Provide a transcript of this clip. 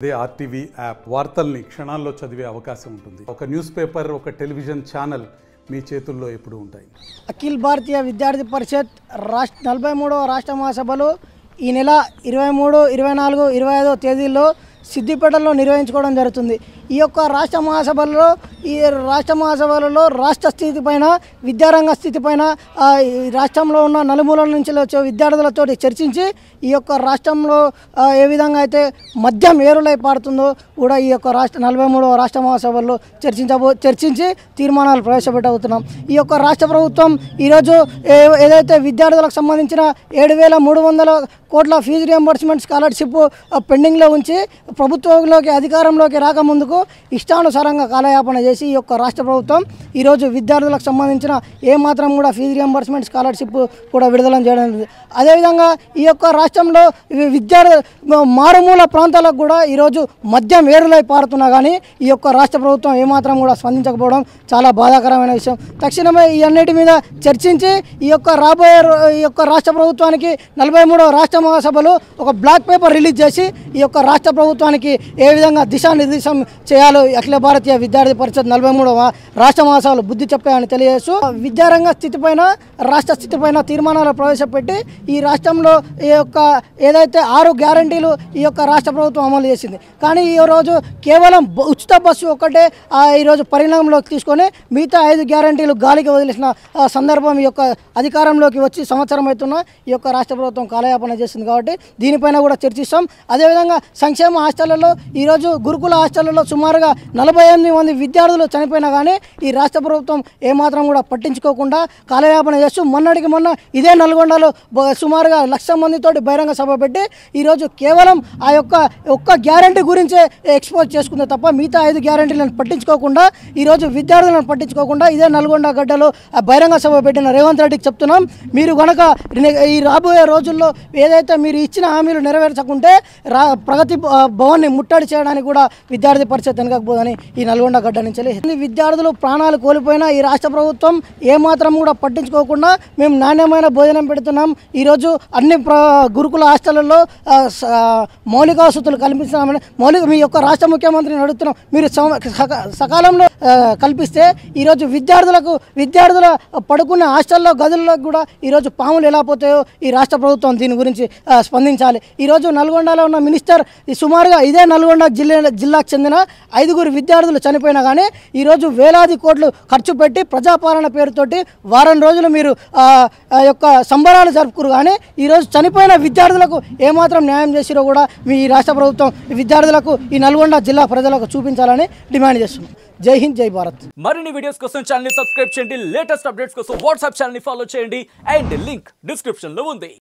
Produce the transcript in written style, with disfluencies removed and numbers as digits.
అదే RTV app వార్తల్ని క్షణాల్లో చదివే అవకాశం ఉంటుంది. ఒక న్యూస్ పేపర్, ఒక టెలివిజన్ ఛానల్ మీ చేతుల్లో ఎప్పుడు ఉంటాయి. అఖిల్ భారతీయ విద్యార్థి పరిషత్ 43వ రాష్ట్ర మహాసభలు ఈ నెల 23, 24, 25 తేదీల్లో సిద్దిపేటలో నిర్వహించుకోవడం జరుగుతుంది. ఈ యొక్క రాష్ట్ర మహాసభలలో రాష్ట్ర స్థితి పైన, విద్యారంగ స్థితి పైన, రాష్ట్రంలో ఉన్న నలుమూలల నుంచి వచ్చే విద్యార్థులతో చర్చించి ఈ యొక్క రాష్ట్రంలో ఏ విధంగా అయితే మద్యం ఏరులై పారుతుందో కూడా ఈ యొక్క 43వ రాష్ట్ర మహాసభల్లో చర్చించి తీర్మానాలు ప్రవేశపెట్టబోతున్నాం. ఈ యొక్క రాష్ట్ర ప్రభుత్వం ఈరోజు ఏదైతే విద్యార్థులకు సంబంధించిన 7,300 కోట్ల ఫీజు రియంబర్స్మెంట్ స్కాలర్షిప్ పెండింగ్లో ఉంచి ప్రభుత్వంలోకి అధికారంలోకి రాకముందుకు ఇష్టానుసారంగా కాలయాపన చేసి ఈ యొక్క రాష్ట్ర ప్రభుత్వం ఈరోజు విద్యార్థులకు సంబంధించిన ఏమాత్రం కూడా ఫీజు రియంబర్స్మెంట్ స్కాలర్షిప్ కూడా విడుదల చేయడం జరిగింది. అదేవిధంగా ఈ యొక్క రాష్ట్రంలో మారుమూల ప్రాంతాలకు కూడా ఈరోజు మద్యం ఏరులై పారుతున్నా కానీ ఈ యొక్క రాష్ట్ర ప్రభుత్వం ఏమాత్రం కూడా స్పందించకపోవడం చాలా బాధాకరమైన విషయం. తక్షణమే ఈ అన్నిటి మీద చర్చించి ఈ యొక్క రాష్ట్ర ప్రభుత్వానికి 43వ రాష్ట్ర మహాసభలు ఒక బ్లాక్ పేపర్ రిలీజ్ చేసి ఈ యొక్క రాష్ట్ర ప్రభుత్వానికి ఏ విధంగా దిశానిర్దేశం చేయాలో అఖిల భారతీయ విద్యార్థి పరిషత్ 43వ రాష్ట్ర మహాసభలు బుద్ధి చెప్పాయని తెలియజేస్తూ విద్యారంగ స్థితిపైన, రాష్ట్ర స్థితిపైన తీర్మానాలు ప్రవేశపెట్టి ఈ రాష్ట్రంలో ఈ యొక్క ఏదైతే 6 గ్యారంటీలు ఈ యొక్క రాష్ట్ర ప్రభుత్వం అమలు చేసింది. కానీ ఈరోజు కేవలం ఉచిత బస్సు ఒక్కటే ఈరోజు పరిణామంలోకి తీసుకొని మిగతా 5 గ్యారంటీలు గాలికి వదిలేసిన సందర్భం ఈ యొక్క అధికారంలోకి వచ్చి సంవత్సరం అవుతున్న ఈ యొక్క రాష్ట్ర ప్రభుత్వం కాలయాపన చేసింది. కాబట్టి దీనిపైన కూడా చర్చిస్తాం. అదేవిధంగా సంక్షేమ హాస్టళ్లలో ఈరోజు గురుకుల హాస్టళ్లలో సుమారుగా 48 మంది విద్యార్థులు చనిపోయినా కానీ ఈ రాష్ట్ర ప్రభుత్వం ఏమాత్రం కూడా పట్టించుకోకుండా కాలయాపన చేస్తూ మొన్నటికి మొన్న ఇదే నల్గొండలో సుమారుగా 1,00,000 మందితోటి బహిరంగ సభ పెట్టి ఈరోజు కేవలం ఆ యొక్క ఒక్క గ్యారంటీ గురించే ఎక్స్పోజ్ చేసుకుందే తప్ప మిగతా 5 గ్యారంటీలను పట్టించుకోకుండా ఈరోజు విద్యార్థులను పట్టించుకోకుండా ఇదే నల్గొండ గడ్డలో బహిరంగ సభ పెట్టిన రేవంత్ రెడ్డికి చెప్తున్నాం, మీరు కనుక ఈ రాబోయే రోజుల్లో ఏదైతే మీరు ఇచ్చిన హామీలు నెరవేర్చకుంటే ప్రగతి భవన్ని ముట్టడి చేయడానికి కూడా విద్యార్థి పరిషత్ వెనకపోదని ఈ నల్గొండ గడ్డ నుంచి విద్యార్థులు ప్రాణాలు కోల్పోయినా ఈ రాష్ట్ర ప్రభుత్వం ఏమాత్రం కూడా పట్టించుకోకుండా మేము నాణ్యమైన భోజనం పెడుతున్నాం. ఈరోజు అన్ని గురుకుల హాస్టళ్లలో మౌలిక వసతులు కల్పిస్తున్నామని మీ యొక్క రాష్ట్ర ముఖ్యమంత్రిని అడుగుతున్నాం. మీరు సకాలంలో కల్పిస్తే ఈరోజు విద్యార్థుల పడుకునే హాస్టల్లో గదుల్లో కూడా ఈరోజు పాములు ఎలా పోతాయో ఈ రాష్ట్ర ప్రభుత్వం దీని గురించి స్పందించాలి. ఈరోజు నల్గొండలో ఉన్న మినిస్టర్ సుమారుగా ఇదే నల్గొండ జిల్లాకు చెందిన 5 విద్యార్థులు చనిపోయినా కానీ ఈరోజు వేలాది కోట్లు ఖర్చు పెట్టి ప్రజాపాలన పేరుతోటి వారం రోజులు మీరు యొక్క సంబరాలు జరుపుకురు కానీ ఈరోజు చనిపోయిన విద్యార్థులకు ఏమాత్రం న్యాయం చేసిరో కూడా మీ రాష్ట్ర ప్రభుత్వం విద్యార్థులకు ఈ నల్గొండ జిల్లా ప్రజలకు చూపించాలని డిమాండ్ చేస్తున్నాం. జై హింద్, జై భారత్. మరిన్ని వీడియోస్ కోసం ఛానల్ ని సబ్స్క్రైబ్ చేయండి. లేటెస్ట్ అప్డేట్స్ కోసం వాట్సాప్ ఛానల్ ని ఫాలో చేయండి. అండ్ లింక్ డిస్క్రిప్షన్ లో ఉంది.